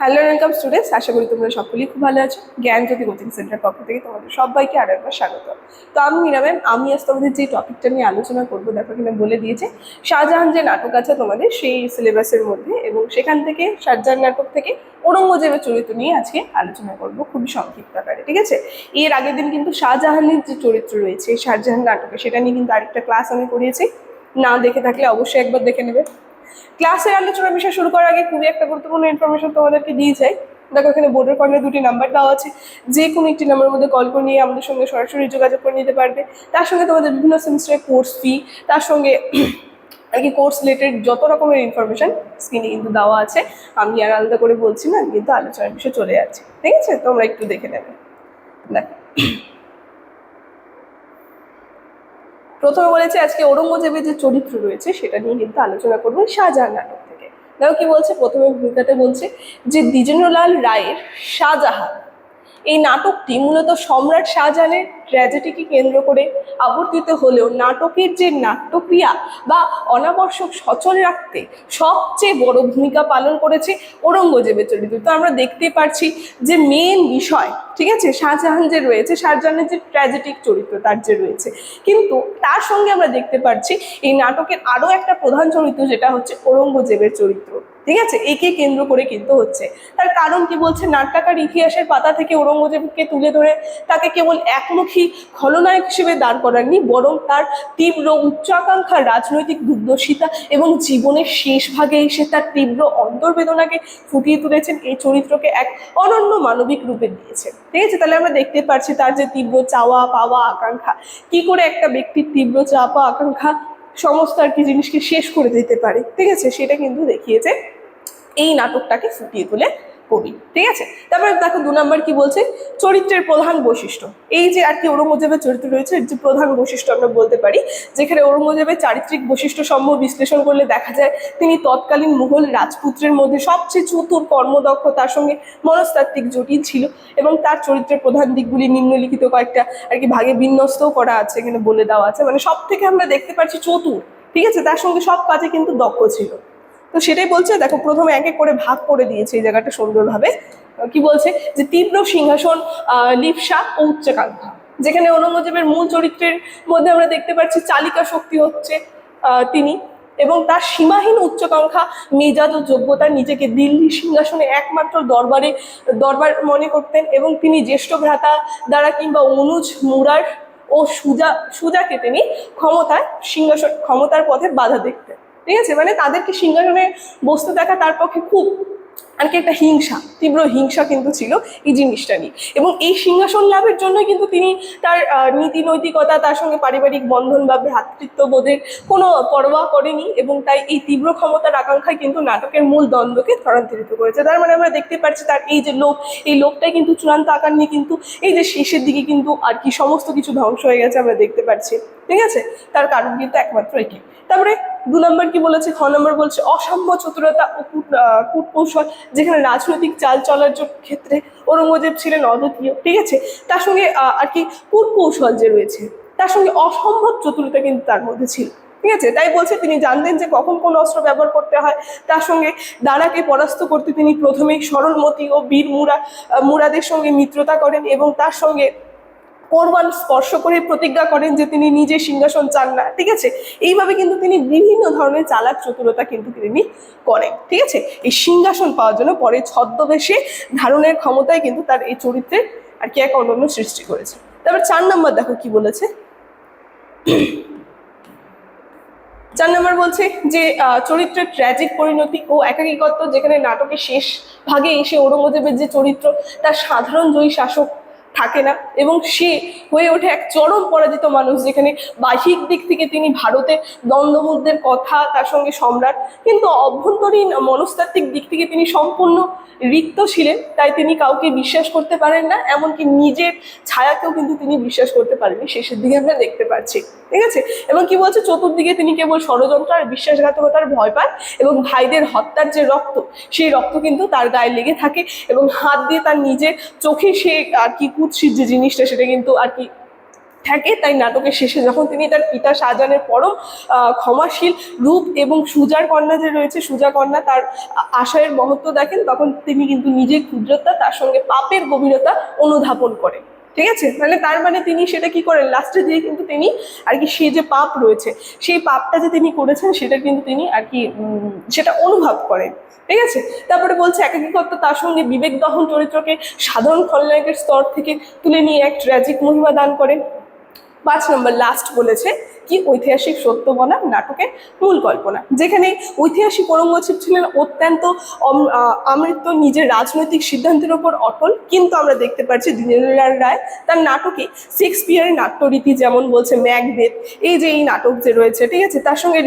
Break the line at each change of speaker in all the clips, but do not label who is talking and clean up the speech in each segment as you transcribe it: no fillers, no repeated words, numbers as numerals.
Hello welcome students, আশা করি তোমরা সকলেই খুব ভালো আছো। জ্ঞানজ্যোতি কোচিং সেন্টারের পক্ষ থেকে তোমাদের সবাইকে আরো একবার স্বাগত। তো আমি মীরা ম্যাম, আমি আজ তোমাদের যে টপিকটা নিয়ে আলোচনা করবো, দেখো এখানে বলে দিয়েছে শাহজাহান যে নাটক আছে তোমাদের সেই সিলেবাসের মধ্যে, এবং সেখান থেকে শাহজাহান নাটক থেকে ঔরঙ্গজেবের চরিত্র নিয়ে আজকে আলোচনা করবো খুবই সংক্ষিপ্ত আকারে। ঠিক আছে, এর আগের দিন কিন্তু শাহজাহানের যে চরিত্র রয়েছে শাহজাহান নাটকে, সেটা নিয়ে কিন্তু আরেকটা ক্লাস আমি করিয়েছি। না দেখে থাকলে অবশ্যই একবার দেখে নেবে। ক্লাসের আলোচনার বিষয় শুরু করার আগে খুবই একটা গুরুত্বপূর্ণ ইনফরমেশন তোমাদেরকে দিয়ে যাই। দেখো এখানে বোর্ডের কর্নারে দুটি নাম্বার দেওয়া আছে, যে কোনো একটি নাম্বারের মধ্যে কল করে নিয়ে আমাদের সঙ্গে সরাসরি যোগাযোগ করে নিতে পারবে। তার সঙ্গে তোমাদের বিভিন্ন সেমিস্টারের কোর্স ফি, তার সঙ্গে আর কি কোর্স রিলেটেড যত রকমের ইনফরমেশন স্ক্রিনে কিন্তু দেওয়া আছে। আমি আর আলাদা করে বলছি না, আমি কিন্তু আলোচনার বিষয়ে চলে যাচ্ছি। ঠিক আছে, তোমরা একটু দেখে নেবে। দেখো প্রথমে বলেছে আজকে ঔরঙ্গজেবের যে চরিত্র রয়েছে সেটা নিয়ে কিন্তু আলোচনা করবো শাহজাহান নাটক থেকে। দেখো কি বলছে, প্রথমে ভূমিকাতে বলছে যে দ্বিজেন্দ্রলাল রায়ের শাহজাহান এই নাটকটি মূলত সম্রাট শাহজাহানের ট্র্যাজেডিকে কেন্দ্র করে আবর্তিত হলেও নাটকের যে নাট্যক্রিয়া বা অনাবশ্যক সচল রাখতে সবচেয়ে বড় ভূমিকা পালন করেছে ঔরঙ্গজেবের চরিত্র। তো আমরা দেখতে পাচ্ছি যে মেন বিষয়, ঠিক আছে, শাহজাহান যে রয়েছে, শাহজাহানের যে ট্র্যাজেডিক চরিত্র তার যে রয়েছে, কিন্তু তার সঙ্গে আমরা দেখতে পাচ্ছি এই নাটকের আরো একটা প্রধান চরিত্র, যেটা হচ্ছে ঔরঙ্গজেবের চরিত্র। ঠিক আছে, একে কেন্দ্র করে কিন্তু হচ্ছে। তার কারণ কি বলছে, নাট্যকার ইতিহাসের পাতা থেকে ঔরঙ্গজেবকে তুলে ধরে তাকে কেবল একমুখী খলনায়ক হিসেবে দাঁড় করাননি, বরং তার তীব্র উচ্চাকাঙ্ক্ষা, রাজনৈতিক দুর্দশিতা এবং জীবনের শেষ ভাগে এসে তার তীব্র অন্তর্বেদনাকে ফুটিয়ে তুলেছেন। এই চরিত্রকে এক অনন্য মানবিক রূপে দিয়েছেন। ঠিক আছে, তাহলে আমরা দেখতে পাচ্ছি তার যে তীব্র চাওয়া পাওয়া আকাঙ্ক্ষা, কি করে একটা ব্যক্তির তীব্র চাওয়া আকাঙ্ক্ষা সমস্ত আর কি জিনিসকে শেষ করে দিতে পারে। ঠিক আছে, সেটা কিন্তু দেখিয়েছে এই নাটকটাকে ফুটিয়ে তুলে কবি। ঠিক আছে, তারপরে দেখো 2 নম্বর কি বলছে, চরিত্রের প্রধান বৈশিষ্ট্য। এই যে আর কি ঔরঙ্গজেবের চরিত্র রয়েছে, যে প্রধান বৈশিষ্ট্য আমরা বলতে পারি, যেখানে ঔরঙ্গজেবের চারিত্রিক বৈশিষ্ট্য সমূহ বিশ্লেষণ করলে দেখা যায় তিনি তৎকালীন মুঘল রাজপুত্রের মধ্যে সবচেয়ে চতুর, কর্মদক্ষ, তার সঙ্গে মনস্তাত্ত্বিক জটিল ছিল, এবং তার চরিত্রের প্রধান দিকগুলি নিম্নলিখিত কয়েকটা আর কি ভাগে বিন্যস্তও করা আছে, এখানে বলে দেওয়া আছে। মানে সব থেকে আমরা দেখতে পাচ্ছি চতুর, ঠিক আছে, তার সঙ্গে সব কাজে কিন্তু দক্ষ ছিল। তো সেটাই বলছে, দেখো প্রথমে এক এক করে ভাগ করে দিয়েছে এই জায়গাটা সুন্দরভাবে। কি বলছে যে তীব্র সিংহাসন লিপ্সা ও উচ্চাকাঙ্ক্ষা, যেখানে ঔরঙ্গজেবের মূল চরিত্রের মধ্যে আমরা দেখতে পাচ্ছি চালিকা শক্তি হচ্ছে তিনি, এবং তার সীমাহীন উচ্চাকাঙ্ক্ষা, মেজাজ ও যোগ্যতা, নিজেকে দিল্লি সিংহাসনে একমাত্র দরবার মনে করতেন, এবং তিনি জ্যেষ্ঠ ভ্রাতা দ্বারা কিংবা অনুজ মুরার ও সুজাকে তিনি ক্ষমতার পথে বাধা দেখতেন। ঠিক আছে, মানে তাদেরকে সিংহাসনে বসতে দেখা তার পক্ষে খুব আর কি একটা হিংসা, তীব্র হিংসা কিন্তু ছিল এই জিনিসটা নিয়ে। এবং এই সিংহাসন লাভের জন্য কিন্তু তিনি তার নীতি নৈতিকতা, তার সঙ্গে পারিবারিক বন্ধন বা ভ্রাতৃত্ববোধের কোনো পরোয়া করেনি, এবং তাই এই তীব্র ক্ষমতার আকাঙ্ক্ষায় কিন্তু নাটকের মূল দ্বন্দ্বকে ত্বরান্বিত করেছে। তার মানে আমরা দেখতে পাচ্ছি তার এই যে লোভ, এই লোভটাই কিন্তু চূড়ান্ত আকার নিয়ে কিন্তু এই যে শেষের দিকে কিন্তু আর কি সমস্ত কিছু ধ্বংস হয়ে গেছে আমরা দেখতে পাচ্ছি। ঠিক আছে, তার কারণ কিন্তু একমাত্র এটি। তারপরে 2 নম্বর কি বলেছে, খ নম্বর বলছে অসম্ভব চতুরতা ও কূটকৌশল, যেখানে রাজনৈতিক চাল চলার ক্ষেত্রে ঔরঙ্গজেব ছিলেন অদ্বিতীয়। ঠিক আছে, তার সঙ্গে আর কি কূটকৌশল যে রয়েছে, তার সঙ্গে অসম্ভব চতুরতা কিন্তু তার মধ্যে ছিল। ঠিক আছে, তাই বলছে তিনি জানতেন যে কখন কোন অস্ত্র ব্যবহার করতে হয়। তার সঙ্গে দারাকে পরাস্ত করতে তিনি প্রথমেই সরলমতি ও বীর মুরাদের সঙ্গে মিত্রতা করেন, এবং তার সঙ্গে কোরবান স্পর্শ করে প্রতিজ্ঞা করেন যে তিনি নিজে সিংহাসন চান না। ঠিক আছে, এইভাবে কিন্তু তিনি বিভিন্ন ধরনের চালাক চতুরতা কিন্তু তিনি করেন। ঠিক আছে, এই সিংহাসন পাওয়ার জন্য পরে ছদ্মবেশে ধারণের ক্ষমতায় কিন্তু তার এই চরিত্রের আর কি এক অনন্য সৃষ্টি করেছে। তারপর 4 নম্বর দেখো কি বলেছে, 4 নম্বর বলছে যে চরিত্রের ট্র্যাজিক পরিণতি ও একাকিকত্ব, যেখানে নাটকের শেষ ভাগে এসে ঔরঙ্গজেবের যে চরিত্র তার সাধারণ জয়ী শাসক থাকে না, এবং সে হয়ে ওঠে এক চরম পরাজিত মানুষ, যেখানে বাহ্যিক দিক থেকে তিনি ভারতের দ্বন্দ্বমুদ্রের কথা, তার সঙ্গে সম্রাট, কিন্তু অভ্যন্তরীণ মনস্তাত্ত্বিক দিক থেকে তিনি সম্পূর্ণ রিক্ত ছিলেন। তাই তিনি কাউকে বিশ্বাস করতে পারেন না, এমনকি নিজের ছায়াকেও কিন্তু তিনি বিশ্বাস করতে পারেননি, শেষের দিকে আমরা দেখতে পাচ্ছি। ঠিক আছে, এবং কি বলছে, চতুর্দিকে তিনি কেবল ষড়যন্ত্র আর বিশ্বাসঘাতকতার ভয় পান, এবং ভাইদের হত্যার যে রক্ত, সেই রক্ত কিন্তু তার গায়ে লেগে থাকে, এবং হাত দিয়ে তার নিজের চোখে সে আর কি কুৎসিত যে জিনিসটা সেটা কিন্তু আর কি থাকে। তাই নাটকের শেষে যখন তিনি তার পিতা শাহজাহানের পরম ক্ষমাশীল রূপ এবং সুজার কন্যা যে রয়েছে, সুজা কন্যা, তার আশয়ের মহত্ব দেখেন, তখন তিনি কিন্তু নিজের ক্ষুদ্রতা তার সঙ্গে পাপের গভীরতা অনুধাবন করেন। ঠিক আছে, মানে তার মানে তিনি সেটা কি করেন, লাস্টে দিয়ে কিন্তু তিনি আর কি সেই যে পাপ রয়েছে, সেই পাপটা যে তিনি করেছেন সেটা কিন্তু তিনি আর কি সেটা অনুভব করেন। ঠিক আছে, তারপরে বলছে একাকিত্ব তার সঙ্গে বিবেক দহন চরিত্রকে সাধারণ খলনায়কের স্তর থেকে তুলে নিয়ে এক ট্র্যাজিক মহিমা দান করেন। 5 নম্বর লাস্ট বলেছে কি ঐতিহাসিক সত্য বলা নাটকের মূল কল্পনা, যেখানে ঐতিহাসিক ঔরঙ্গজেব ছিলেন অত্যন্ত আমৃত্য, নিজের রাজনৈতিক সিদ্ধান্তের ওপর অটল। কিন্তু আমরা দেখতে পাচ্ছি দ্বিজেন্দ্রলাল রায় তার নাটকে শেক্সপিয়ারের নাট্যরীতি, যেমন বলছে ম্যাকবেথ, এই যে এই নাটক যে রয়েছে, ঠিক আছে, তার সঙ্গে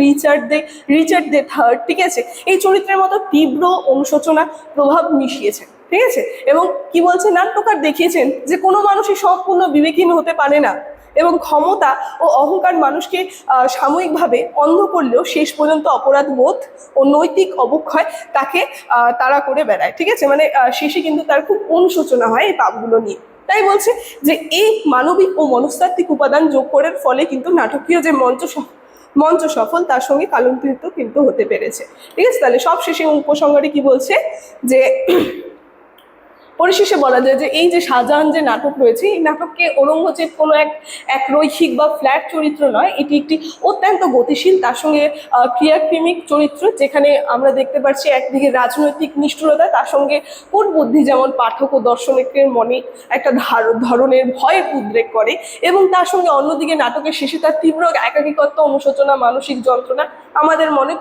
রিচার্ড দে থার্ড, ঠিক আছে, এই চরিত্রের মতো তীব্র অনুশোচনা প্রভাব মিশিয়েছে। ঠিক আছে, এবং কি বলছে, নাট্যকার দেখিয়েছেন যে কোনো মানুষই সম্পূর্ণ বিবেকহীন হতে পারে না, এবং ক্ষমতা ও অহংকার মানুষকে সাময়িকভাবে অন্ধ করলেও শেষ পর্যন্ত অপরাধ বোধ ও নৈতিক অবক্ষয় তাকে তাড়া করে বেড়ায়। ঠিক আছে, মানে শেষে কিন্তু তার খুব অনুশোচনা হয় এই পাপগুলো নিয়ে। তাই বলছে যে এই মানবিক ও মনস্তাত্ত্বিক উপাদান যোগ করার ফলে কিন্তু নাটকীয় যে মঞ্চ সফল তার সঙ্গে কালান্তরিত কিন্তু হতে পেরেছে। ঠিক আছে, তাহলে সব শেষে উপসংহারে কি বলছে যে পরিশেষে বলা যায় যে এই যে শাহজাহান যে নাটক রয়েছে, এই নাটককে ঔরঙ্গজেব কোনো এক রৈখিক বা ফ্ল্যাট চরিত্র নয়, এটি একটি অত্যন্ত গতিশীল, তার সঙ্গে ক্রিয়াক্রমিক চরিত্র, যেখানে আমরা দেখতে পাচ্ছি একদিকে রাজনৈতিক নিষ্ঠুরতা, তার সঙ্গে কূটবুদ্ধি যেমন পাঠক ও দর্শকের মনে একটা ধরনের ভয়ের উদ্রেক করে, এবং তার সঙ্গে অন্যদিকে নাটকের শেষে তার তীব্র একাকিত্ব, অনুশোচনা, মানসিক যন্ত্রণা আমাদের মনে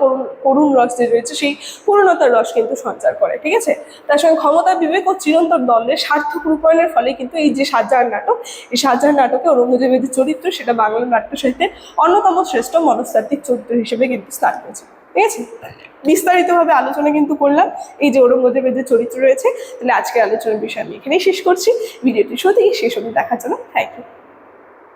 করুণ রস যে রয়েছে সেই পূর্ণতার রস কিন্তু সঞ্চার করে। ঠিক আছে, তার সঙ্গে ক্ষমতা, বিবেক ও চিরন্তর দ্বন্দ্বের সার্থক রূপায়ণের ফলে কিন্তু এই যে শাহজাহান নাটক, এই শাহজাহান নাটকে ঔরঙ্গজেবের যে চরিত্র সেটা বাংলা নাট্য সাহিত্যের অন্যতম শ্রেষ্ঠ মনস্তাত্ত্বিক চরিত্র হিসেবে কিন্তু স্থান পেয়েছে। ঠিক আছে, বিস্তারিতভাবে আলোচনা কিন্তু করলাম এই যে ঔরঙ্গজেবের যে চরিত্র রয়েছে। তাহলে আজকের আলোচনার বিষয় আমি এখানেই শেষ করছি। ভিডিওটি সত্যি শেষ অবধি দেখার জন্য থ্যাংক ইউ।